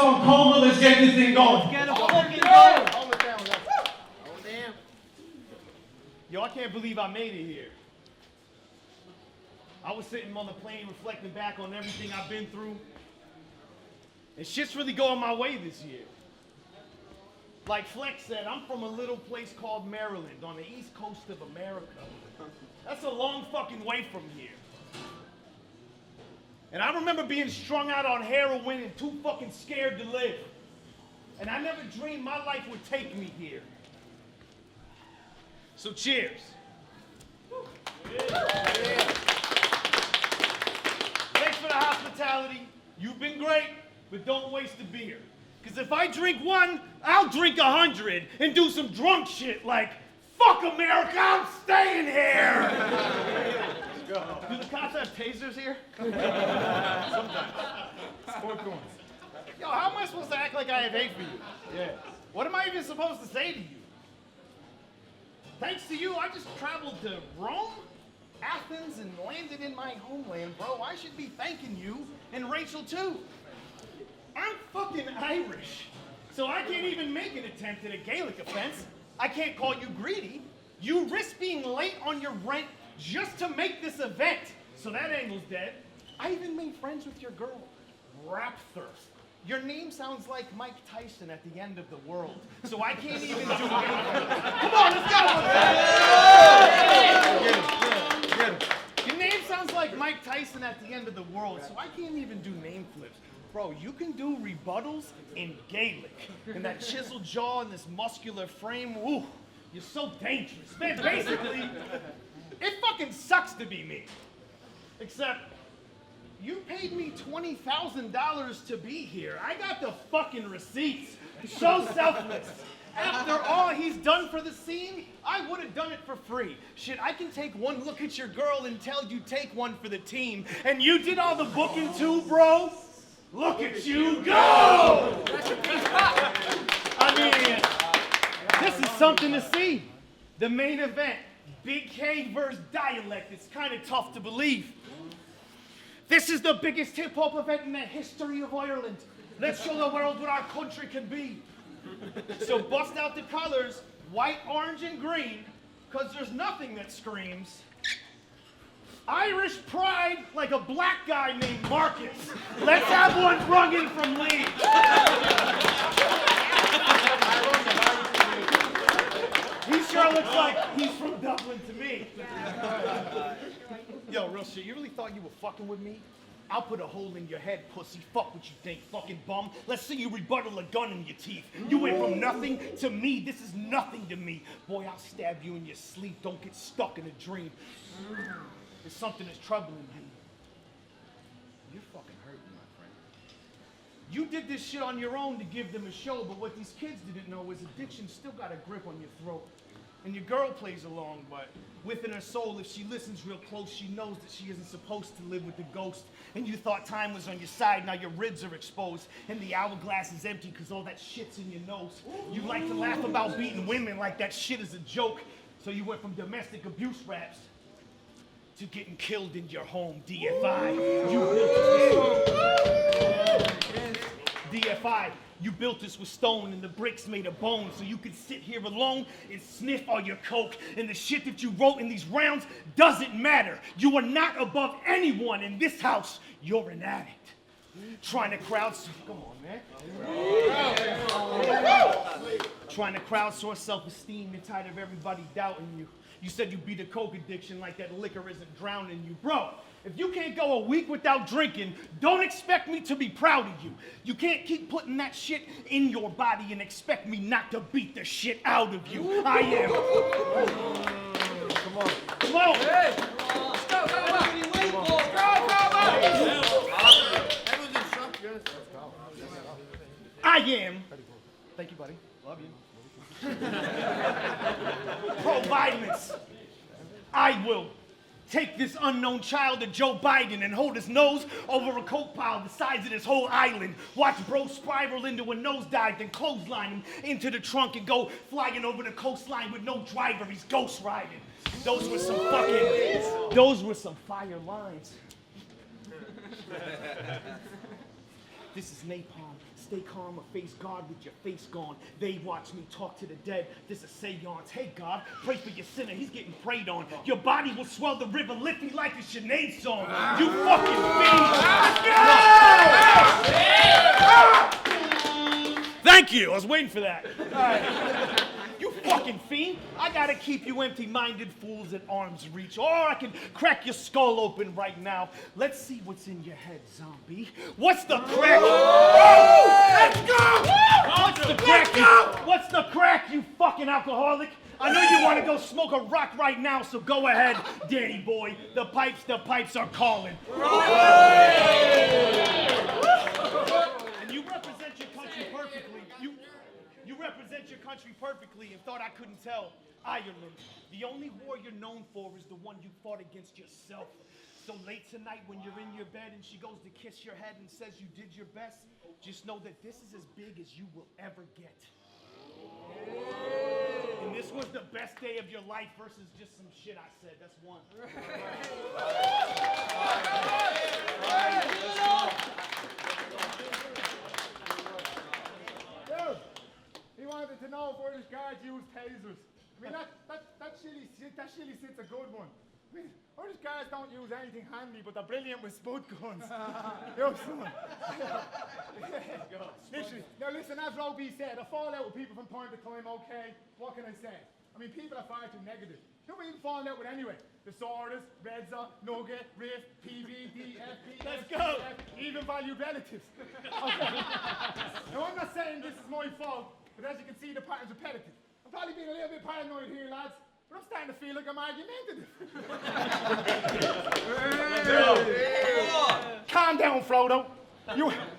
on Coma. Let's get this thing going. Let's get a fucking going. Hold it down. Oh, damn. Yo, I can't believe I made it here. I was sitting on the plane reflecting back on everything I've been through. And shit's really going my way this year. Like Flex said, I'm from a little place called Maryland on the east coast of America. That's a long fucking way from here. And I remember being strung out on heroin and too fucking scared to live. And I never dreamed my life would take me here. So cheers. Thanks for the hospitality. You've been great, but don't waste a beer. Because if I drink one, I'll drink 100 and do some drunk shit like, fuck America, I'm staying here. Do the cops have tasers here? Sometimes. Yo, how am I supposed to act like I have hate for you? Yeah. What am I even supposed to say to you? Thanks to you, I just traveled to Rome, Athens, and landed in my homeland, bro. I should be thanking you, and Rachel too. I'm fucking Irish, so I can't even make an attempt at a Gaelic offense. I can't call you greedy. You risk being late on your rent just to make this event. So that angle's dead. I even made friends with your girl, Rapthor. Your name sounds like Mike Tyson at the end of the world. So I can't even do it. Come on, let's go. Your name sounds like Mike Tyson at the end of the world. So I can't even do name flips. Bro, you can do rebuttals in Gaelic. And that chiseled jaw and this muscular frame, woo, you're so dangerous. Man, basically, it fucking sucks to be me. Except, you paid me $20,000 to be here. I got the fucking receipts. So selfless. After all he's done for the scene, I would have done it for free. Shit, I can take one look at your girl and tell you take one for the team. And you did all the booking too, bro? Look at you go! I mean, this is something to see. The main event, Big K versus Dialect. It's kind of tough to believe. This is the biggest hip-hop event in the history of Ireland. Let's show the world what our country can be. So bust out the colors, white, orange, and green, because there's nothing that screams Irish pride like a black guy named Marcus. Let's have one brung in from Leeds. He sure looks like he's from Dublin to me. Yo, real shit, you really thought you were fucking with me? I'll put a hole in your head, pussy. Fuck what you think, fucking bum. Let's see you rebuttal a gun in your teeth. You went from nothing to me. This is nothing to me. Boy, I'll stab you in your sleep. Don't get stuck in a dream. There's something that's troubling you. You're fucking hurting, my friend. You did this shit on your own to give them a show, but what these kids didn't know was addiction still got a grip on your throat. And your girl plays along, but within her soul, if she listens real close, she knows that she isn't supposed to live with the ghost. And you thought time was on your side, now your ribs are exposed, and the hourglass is empty because all that shit's in your nose. You like to laugh about beating women like that shit is a joke. So you went from domestic abuse raps to getting killed in your home, DFI. DFI, you built this with stone and the bricks made of bone so you could sit here alone and sniff all your coke. And the shit that you wrote in these rounds doesn't matter. You are not above anyone in this house. You're an addict. Trying to crowdsource, come on, man. Trying to crowdsource self-esteem and tired of everybody doubting you. You said you beat a coke addiction like that liquor isn't drowning you. Bro, if you can't go a week without drinking, don't expect me to be proud of you. You can't keep putting that shit in your body and expect me not to beat the shit out of you. I am. Come on. Come on. Hey. Let's go, I am. Thank you, buddy. Love you. Pro-violence. I will take this unknown child to Joe Biden and hold his nose over a coke pile the size of this whole island. Watch bro spiral into a nosedive, then clothesline him into the trunk and go flying over the coastline with no driver. He's ghost riding. Those were some fire lines. This is napalm. Stay calm or face God with your face gone. They watch me talk to the dead. This is seance. Hey God, pray for your sinner. He's getting prayed on. Your body will swell the river. Lift me like a Sinead song. You fucking fiend. Thank you. I was waiting for that. All right. You fucking fiend. I gotta keep you empty-minded fools at arm's reach. Or I can crack your skull open right now. Let's see what's in your head, zombie. What's the crack? Let's go! What's the crack? What's the crack, you fucking alcoholic? I know you want to go smoke a rock right now, so go ahead, Danny boy. The pipes are calling. And you represent your country perfectly. You represent your country perfectly and thought I couldn't tell. Ireland, the only war you're known for is the one you fought against yourself. So late tonight when you're in your bed and she goes to kiss your head and says you did your best, just know that this is as big as you will ever get. And this was the best day of your life versus just some shit I said. That's one. He wanted to know if Irish guards use tasers. I mean, that shilly shit's a good one. I mean, Irish guards don't use anything handy, but they're brilliant with spud guns. Yo, son. Literally. Now listen, as Roby said, I fall out with people from time to time, okay? What can I say? I mean, people are far too negative. Who are we even falling out with anyway? The Saurus, Redza, Nugget, Riff, PV, DF, Let's go! Even valued relatives. Okay. Now I'm not saying this is my fault, but as you can see, the pattern's repetitive. I'm probably being a little bit paranoid here, lads, but I'm starting to feel like I'm argumentative. Calm down, Frodo.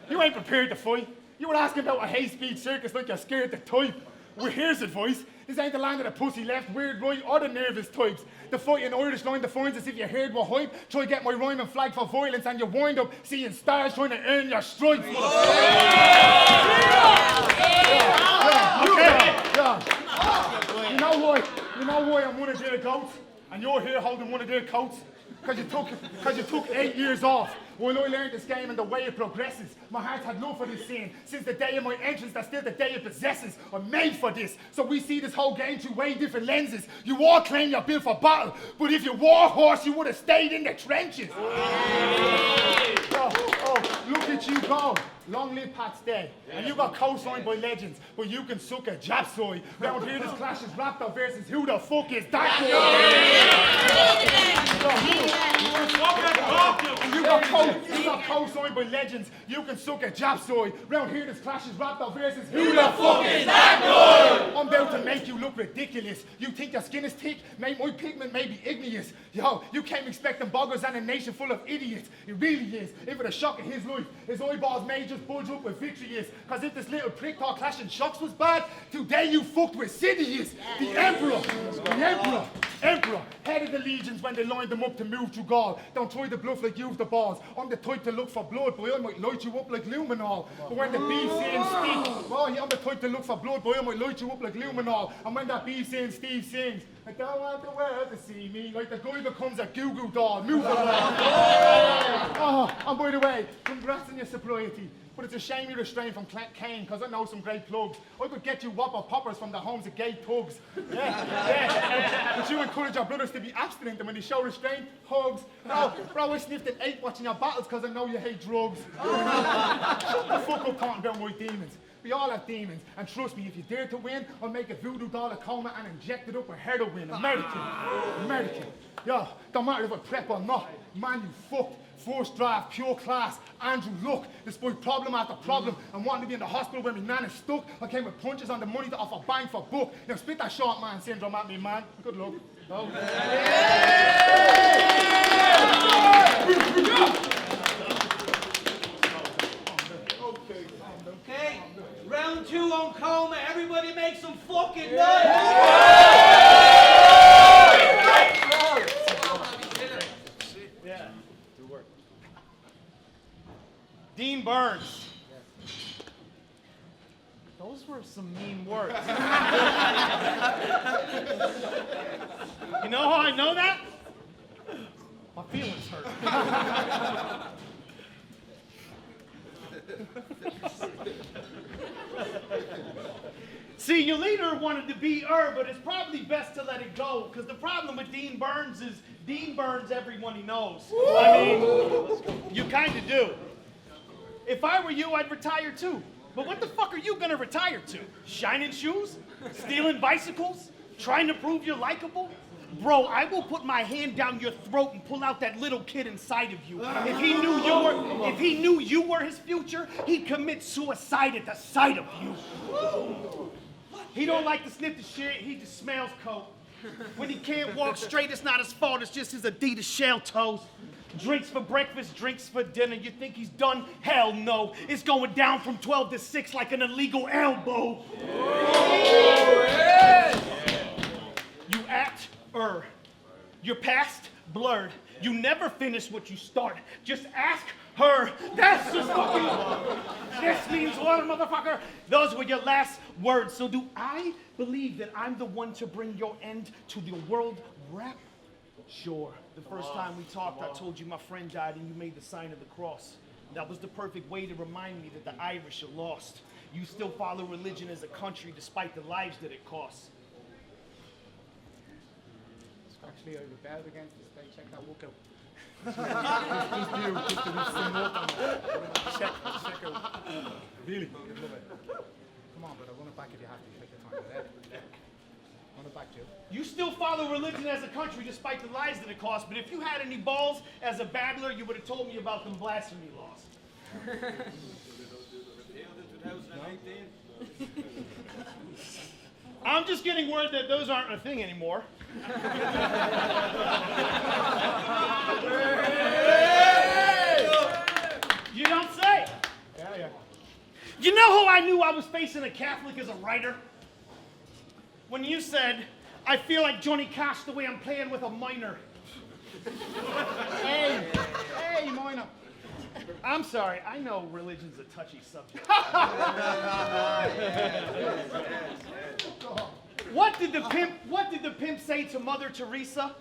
You ain't prepared to fight. You were asking about a high-speed circus like you're scared to type. Well, here's advice. This ain't the land of the pussy left, weird right, or the nervous types. The fight in Irish line defines as if you heard what hype, try get my rhyme and flag for violence, and you wind up seeing stars trying to earn your stripes. You know why I'm one of their goats, and you're here holding one of their coats? Because you took 8 years off. When I learned this game and the way it progresses, my heart had love for this scene. Since the day of my entrance, that's still the day it possesses. I'm made for this, so we see this whole game through way different lenses. You all claim you're built for battle, but if you war horse, you would have stayed in the trenches. Oh, look at you go. Long live Pat's Day. And you got co-signed by legends, but you can suck a japsoy. Round here this clash is Rapthor versus who the fuck is that You got co-signed by legends, you can suck a japsoy. Round here this clash is Rapthor versus who the fuck is that guy? I'm about to make you look ridiculous. You think your skin is thick? Mate, my pigment may be igneous. Yo, you came expecting boggers and a nation full of idiots. It really is. If it a shock of his life, his eyeballs may just budge up with victory is. Cause if this little prick thought clashing shocks was bad, today you fucked with Sidious, the Emperor. Head of the legions when they lined them up to move through Gaul. Don't try to bluff like you've the balls. I'm the type to look for blood, boy, I might light you up like luminol. But when the BC and Steve, I'm the type to look for blood, boy, I might light you up like luminol. And when that BC and Steve sings, I don't want the world to see me, like the guy becomes a goo-goo doll. Move along. And by the way, congrats on your sobriety. But it's a shame you restrained from Kane, because I know some great plugs. I could get you whopper poppers from the homes of gay thugs. Yeah. But you encourage your brothers to be abstinent, and when they show restraint, hugs. Bro, I sniffed an 8 watching your battles because I know you hate drugs. Shut the fuck up talking about my demons. We all have demons, and trust me, if you dare to win, I'll make a voodoo doll of Coma and inject it up with heroin. American. Yo, don't matter if I prep or not. Man, you fucked. First draft, pure class, Andrew Luck, despite problem after problem, and wanting to be in the hospital where my nan is stuck, I came with punches on the money to offer bang for buck. Now spit that short man syndrome at me, man. Good luck. Okay, round 2 on Coma. Everybody make some fucking noise. Dean Burns. Those were some mean words. You know how I know that? My feelings hurt. See, your leader wanted to be her, but it's probably best to let it go, because the problem with Dean Burns is Dean burns everyone he knows. I mean, you kind of do. If I were you, I'd retire too. But what the fuck are you gonna retire to? Shining shoes? Stealing bicycles? Trying to prove you're likable? Bro, I will put my hand down your throat and pull out that little kid inside of you. If he knew you were his future, he'd commit suicide at the sight of you. He don't like to sniff the shit, he just smells coke. When he can't walk straight, it's not his fault, it's just his Adidas shell toes. Drinks for breakfast, drinks for dinner. You think he's done? Hell no. It's going down from 12 to 6 like an illegal elbow. You act your past blurred. You never finish what you started. Just ask her. That's just fucking. This means what, motherfucker? Those were your last words. So do I believe that I'm the one to bring your end to the world rap? Sure. The first time we talked, I told you my friend died and you made the sign of the cross. That was the perfect way to remind me that the Irish are lost. You still follow religion as a country despite the lives that it costs. Actually, I rebelled against this. Check that workout. Check out. Really? You'd love it. Come on, brother, run it back if you have to. Take the time. Run it back, Joe. You still follow religion as a country despite the lives that it costs, but if you had any balls as a babbler, you would have told me about them blasphemy laws. I'm just getting word that those aren't a thing anymore. You don't say. Yeah. You know how I knew I was facing a Catholic as a writer? When you said, I feel like Johnny Cash the way I'm playing with a minor. Hey, minor. I'm sorry, I know religion's a touchy subject. What did the pimp say to Mother Teresa?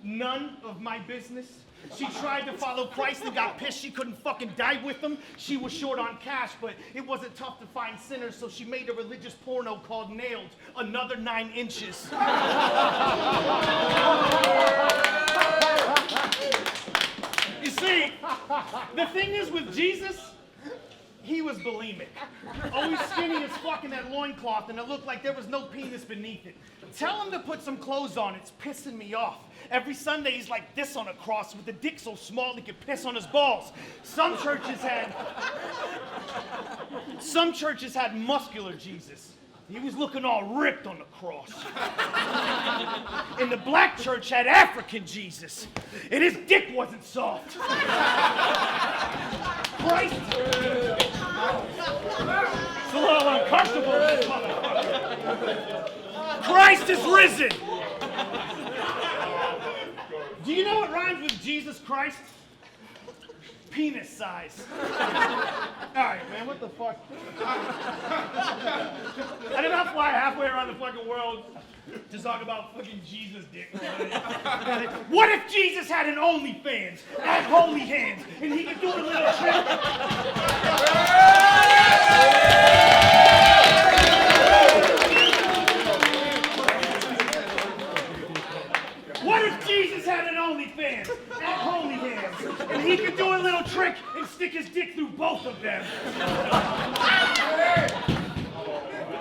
None of my business. She tried to follow Christ and got pissed she couldn't fucking die with him. She was short on cash, but it wasn't tough to find sinners, so she made a religious porno called Nailed, another 9 inches. You see, the thing is with Jesus, he was bulimic. Always skinny as fuck in that loincloth, and it looked like there was no penis beneath it. Tell him to put some clothes on, it's pissing me off. Every Sunday he's like this on a cross with a dick so small he could piss on his balls. Some churches had muscular Jesus. He was looking all ripped on the cross. And the black church had African Jesus, and his dick wasn't soft. Christ. It's a little uncomfortable, this motherfucker. Christ is risen. Do you know what rhymes with Jesus Christ? Penis size. All right, man, what the fuck? I did not fly halfway around the fucking world to talk about fucking Jesus dick. What if Jesus had an OnlyFans at Holy Hands and he could do a little trick? What if Jesus had an OnlyFans at Holy Hands and he could do a little trick and stick his dick through both of them?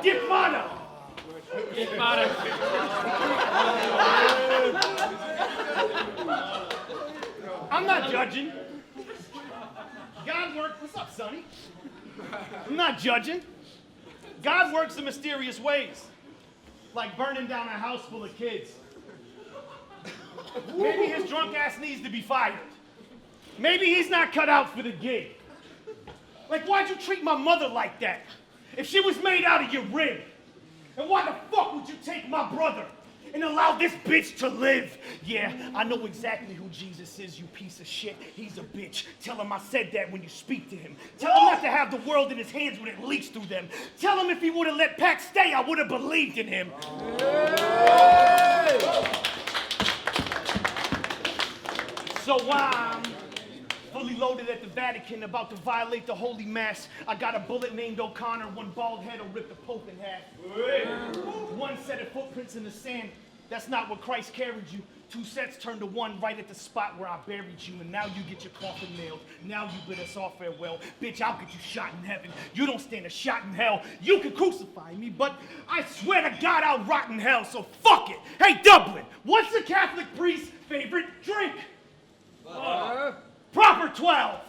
Dick Mono. I'm not judging. God works. What's up, Sonny? I'm not judging. God works in mysterious ways, like burning down a house full of kids. Maybe his drunk ass needs to be fired. Maybe he's not cut out for the gig. Like, why'd you treat my mother like that? If she was made out of your rib. And why the fuck would you take my brother and allow this bitch to live? Yeah, I know exactly who Jesus is, you piece of shit. He's a bitch. Tell him I said that when you speak to him. Tell him not to have the world in his hands when it leaks through them. Tell him if he would have let Pac stay, I would have believed in him. So I'm fully loaded at the Vatican, about to violate the Holy Mass. I got a bullet named O'Connor, one bald head will rip the Pope in half. One set of footprints in the sand, that's not what Christ carried you. 2 sets turned to 1 right at the spot where I buried you, and now you get your coffin nailed. Now you bid us all farewell. Bitch, I'll get you shot in heaven. You don't stand a shot in hell. You can crucify me, but I swear to God I'll rot in hell, so fuck it. Hey, Dublin, what's the Catholic priest's favorite drink? Proper 12.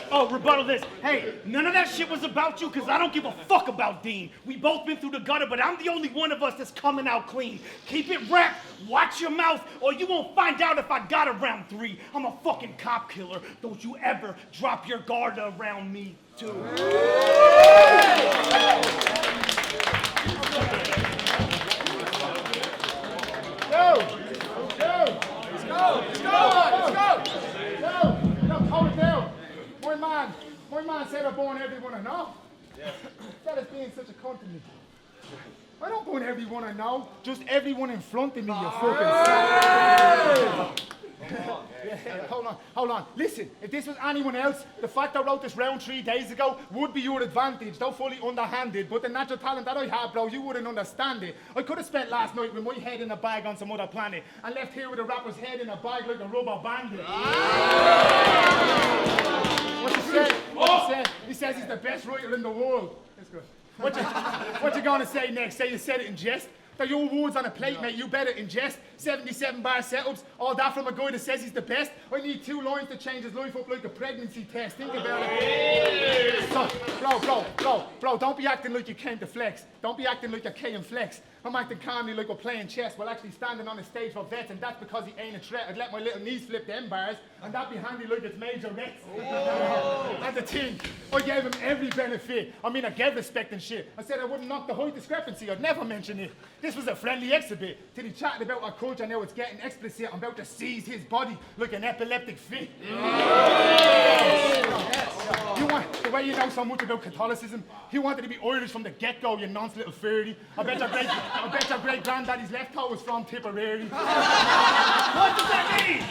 Oh, rebuttal this. Hey, none of that shit was about you, because I don't give a fuck about Dean. We both been through the gutter, but I'm the only one of us that's coming out clean. Keep it wrapped, watch your mouth, or you won't find out if I got a round 3. I'm a fucking cop killer. Don't you ever drop your guard around me, too. My man said I born everyone I know. That is being such a cunt to me. I don't born everyone I know, just everyone in front of me, you fucking Hold on. Listen, if this was anyone else, the fact I wrote this round 3 days ago would be your advantage, though fully underhanded. But the natural talent that I have, bro, you wouldn't understand it. I could have spent last night with my head in a bag on some other planet and left here with a rapper's head in a bag like a rubber bandit. What he said? He says he's the best writer in the world. That's good. What you gonna say next? Say you said it in jest? They're your words on a plate, mate. You better ingest 77 bar setups. All that from a guy that says he's the best. I need 2 lines to change his life up like a pregnancy test. Think about it. So, bro, don't be acting like you came to flex. Don't be acting like you're K and flex. I'm acting calmly like we're playing chess while actually standing on the stage for vets, and that's because he ain't a threat. I'd let my little knees flip them bars, and that'd be handy like it's Major Rex. That's the thing. I gave him every benefit. I mean, I gave respect and shit. I said I wouldn't knock the height discrepancy. I'd never mention it. This was a friendly exhibit. Till he chatted about our culture, now it's getting explicit. I'm about to seize his body like an epileptic fit. You want, the way you know so much about Catholicism, he wanted to be Irish from the get-go, you nonce little fairy. I bet your great-granddaddy's left toe was from Tipperary. What does that mean?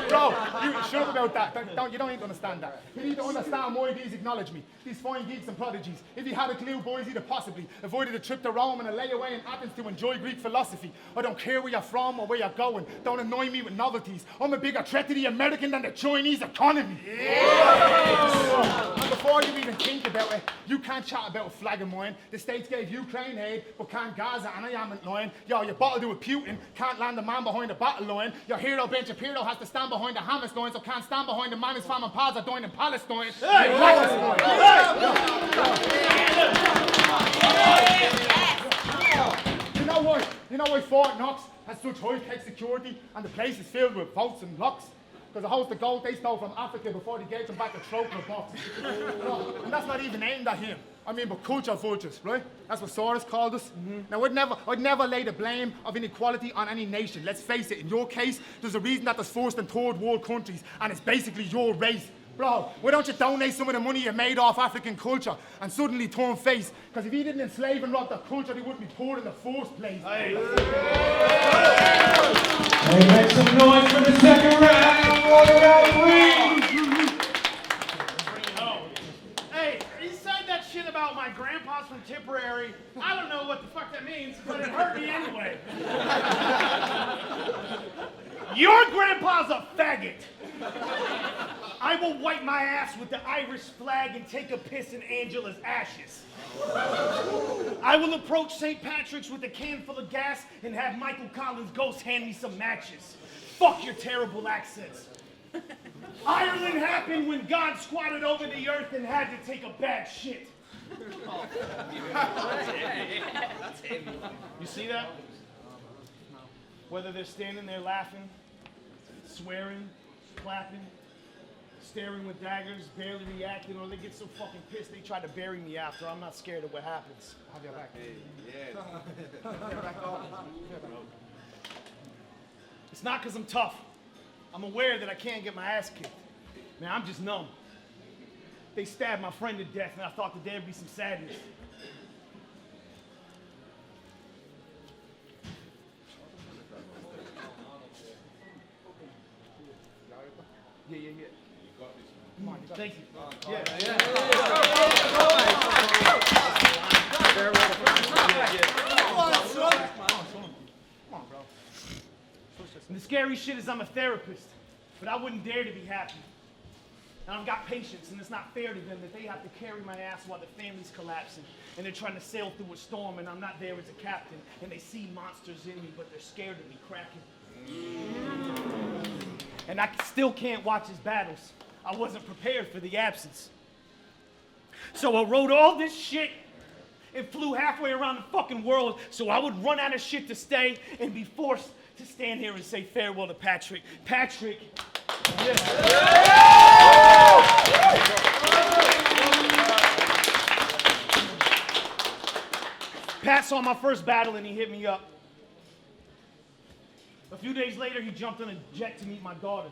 Bro, you shut up about that. You don't need to understand that. You need to understand why these acknowledge me. These fine geeks and prodigies. If he had a clue, boys, he'd have possibly avoided a trip to Rome and a layaway in Athens to enjoy Greek philosophy. I don't care where you're from or where you're going. Don't annoy me with novelties. I'm a bigger threat to the American than the Chinese economy. And before you even think about it, you can't chat about a flag of mine. The States gave Ukraine aid, but can't Gaza, and I am lying. Yo, you bottled it with Putin, can't land the man behind the battle line. Your hero Ben Shapiro has to stand behind the Hamas line, so can't stand behind the man whose famine pads are dying in Palestine. You know why Fort Knox has such high-tech security and the place is filled with votes and locks? Because it holds the gold they stole from Africa before they gave them back a trophy box. And that's not even aimed at him. I mean, but culture vultures, right? That's what Soros called us. Now, I'd never lay the blame of inequality on any nation. Let's face it, in your case, there's a reason that there's first and third world countries, and it's basically your race. Bro, why don't you donate some of the money you made off African culture and suddenly turn face? Because if he didn't enslave and rob the culture, they wouldn't be poor in the first place. Hey, make some noise for the second round. Hey, he said that shit about my grandpa's from Tipperary. I don't know what the fuck that means, but it hurt me anyway. Your grandpa's a faggot. I will wipe my ass with the Irish flag and take a piss in Angela's ashes. I will approach St. Patrick's with a can full of gas and have Michael Collins' ghost hand me some matches. Fuck your terrible accents. Ireland happened when God squatted over the earth and had to take a bad shit. You see that? Whether they're standing there laughing, swearing, clapping, staring with daggers, barely reacting, or they get so fucking pissed they try to bury me after. I'm not scared of what happens. Have your back. It's not because I'm tough. I'm aware that I can't get my ass kicked. Man, I'm just numb. They stabbed my friend to death, and I thought that there'd be some sadness. Thank you. Yeah. Come on, bro. And the scary shit is I'm a therapist, but I wouldn't dare to be happy. And I've got patience, and it's not fair to them that they have to carry my ass while the family's collapsing, and they're trying to sail through a storm, and I'm not there as a captain, and they see monsters in me, but they're scared of me cracking. And I still can't watch his battles. I wasn't prepared for the absence. So I wrote all this shit and flew halfway around the fucking world so I would run out of shit to stay and be forced to stand here and say farewell to Patrick. Patrick. Yeah. Pat saw my first battle and he hit me up. A few days later, he jumped on a jet to meet my daughter.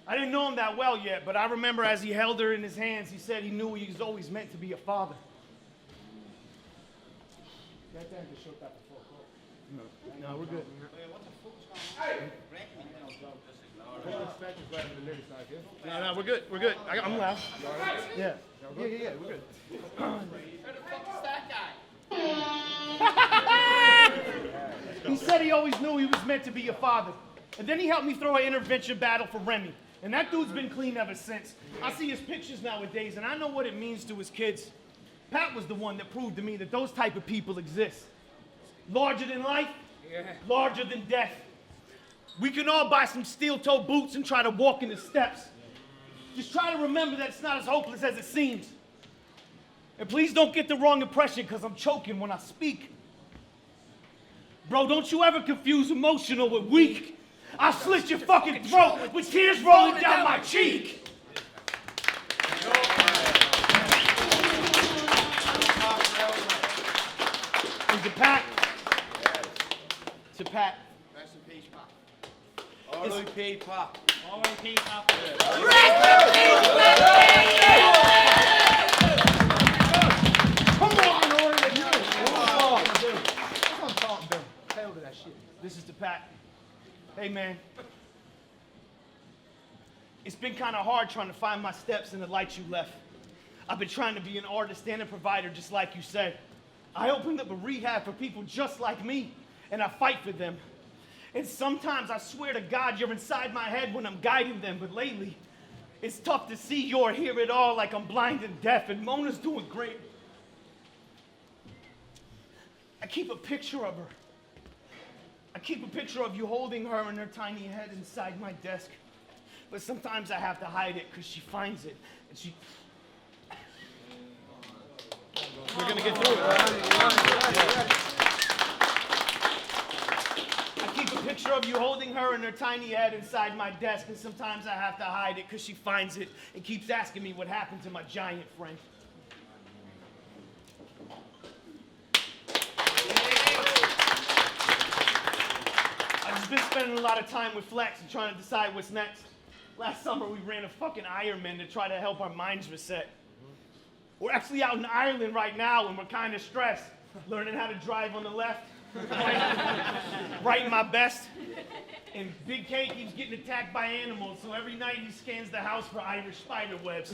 I didn't know him that well yet, but I remember as he held her in his hands, he said he knew he was always meant to be a father. No, we're good. No, we're good. We're good. I'm loud. Yeah. Yeah, we're good. He said he always knew he was meant to be a father. And then he helped me throw an intervention battle for Remy. And that dude's been clean ever since. I see his pictures nowadays, and I know what it means to his kids. Pat was the one that proved to me that those type of people exist. Larger than life, larger than death. We can all buy some steel-toe boots and try to walk in the steps. Just try to remember that it's not as hopeless as it seems. And please don't get the wrong impression, because I'm choking when I speak. Bro, don't you ever confuse emotional with weak. I'll slit your fucking throat with tears rolling down my cheek. To Pat. To Pat. Rest in peace, Pop. R.I.P. Pop. R.I.P. Pop. This is to Pat. Hey, man. It's been kind of hard trying to find my steps in the light you left. I've been trying to be an artist and a provider, just like you said. I opened up a rehab for people just like me, and I fight for them. And sometimes I swear to God you're inside my head when I'm guiding them, but lately, it's tough to see or hear it all like I'm blind and deaf, and Mona's doing great. I keep a picture of her. I keep a picture of you holding her and her tiny head inside my desk. But sometimes I have to hide it because she finds it. And she... We're going to get through it. I keep a picture of you holding her and her tiny head inside my desk. And sometimes I have to hide it because she finds it and keeps asking me what happened to my giant friend. I've been spending a lot of time with Flex and trying to decide what's next. Last summer, we ran a fucking Ironman to try to help our minds reset. We're actually out in Ireland right now, and we're kind of stressed. Learning how to drive on the left, writing my best. And Big K keeps getting attacked by animals, so every night he scans the house for Irish spider webs.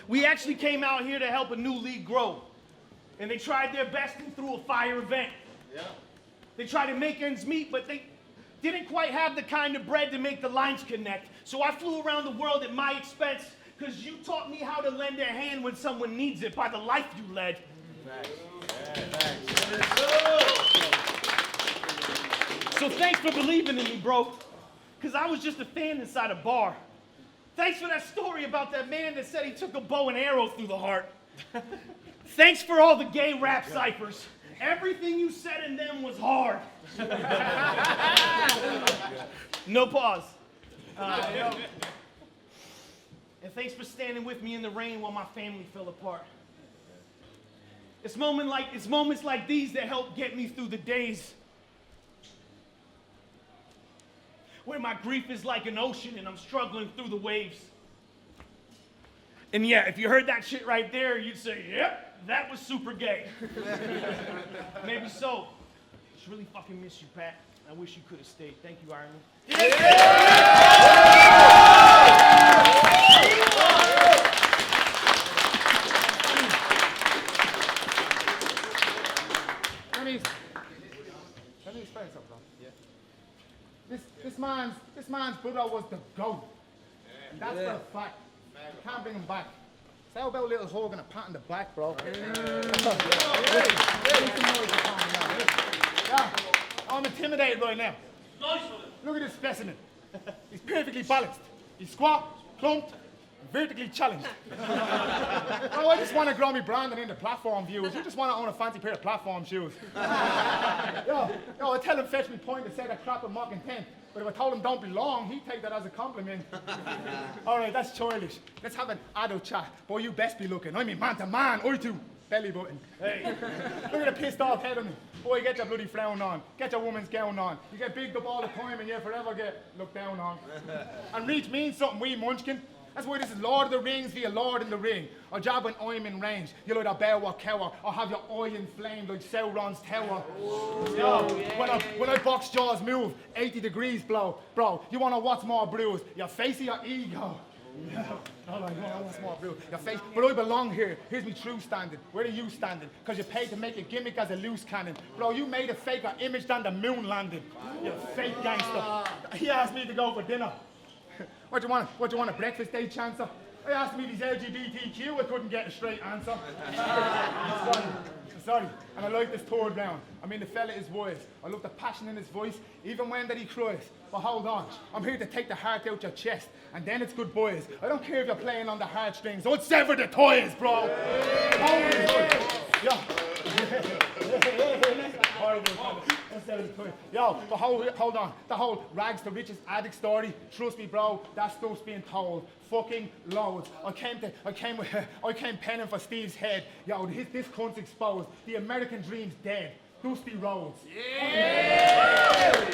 We actually came out here to help a new league grow. And they tried their best and threw a fire event. Yeah. They tried to make ends meet, but they didn't quite have the kind of bread to make the lines connect. So I flew around the world at my expense because you taught me how to lend a hand when someone needs it by the life you led. So thanks for believing in me, bro, because I was just a fan inside a bar. Thanks for that story about that man that said he took a bow and arrow through the heart. Thanks for all the gay rap ciphers. Everything you said in them was hard. No pause. And thanks for standing with me in the rain while my family fell apart. It's moments like these that help get me through the days where my grief is like an ocean and I'm struggling through the waves. And yeah, if you heard that shit right there, you'd say, yep. That was super gay. Maybe so. I just really fucking miss you, Pat. I wish you could have stayed. Thank you, Ireland. Yeah! fella was the GOAT. And that's for a fact. You can't bring him back. Say how about a little hug and a pat on the back, bro. Yeah, I'm intimidated right now. Look at this specimen. He's perfectly balanced. He's squat, plumped, and vertically challenged. Oh, I just want to grow me branding into platform views. You just want to own a fancy pair of platform shoes. Yo, I tell him fetch me point to say that crap and mock intent. But if I told him don't belong, he'd take that as a compliment. All right, that's childish. Let's have an adult chat. Boy, you best be looking. I mean, man to man. I too. Belly button. Hey, look at the pissed off head on me. Boy, get your bloody frown on. Get your woman's gown on. You get bigged up all the time and you forever get looked down on. And reach means something, we munchkin. That's why this is Lord of the Rings via Lord in the Ring. Or job when I'm in range. You'll either bear or cower, or have your eye inflamed like Sauron's tower. When I box jaws move, 80 degrees blow. Bro, you wanna what's more bruised? Your face or your ego? All right, what's more bruised? Your face. But I belong here. Here's me true standing. Where are you standing? Cause you paid to make a gimmick as a loose cannon. Bro, you made a faker image than the moon landing. You fake gangster. He asked me to go for dinner. What do you want, a breakfast day chancer? I asked him if he's LGBTQ, I couldn't get a straight answer. Sorry, and I like this third round. I mean, the fella is wise. I love the passion in his voice, even when that he cries. But hold on, I'm here to take the heart out your chest, and then it's good boys. I don't care if you're playing on the heartstrings, I'll sever the toys, bro. Yo, but hold on. The whole rags to riches addict story, trust me, bro, that stuff's being told. Fucking loads. I came penning for Steve's head. Yo, this cunt's exposed. The American dream's dead. Dusty roads. Yeah!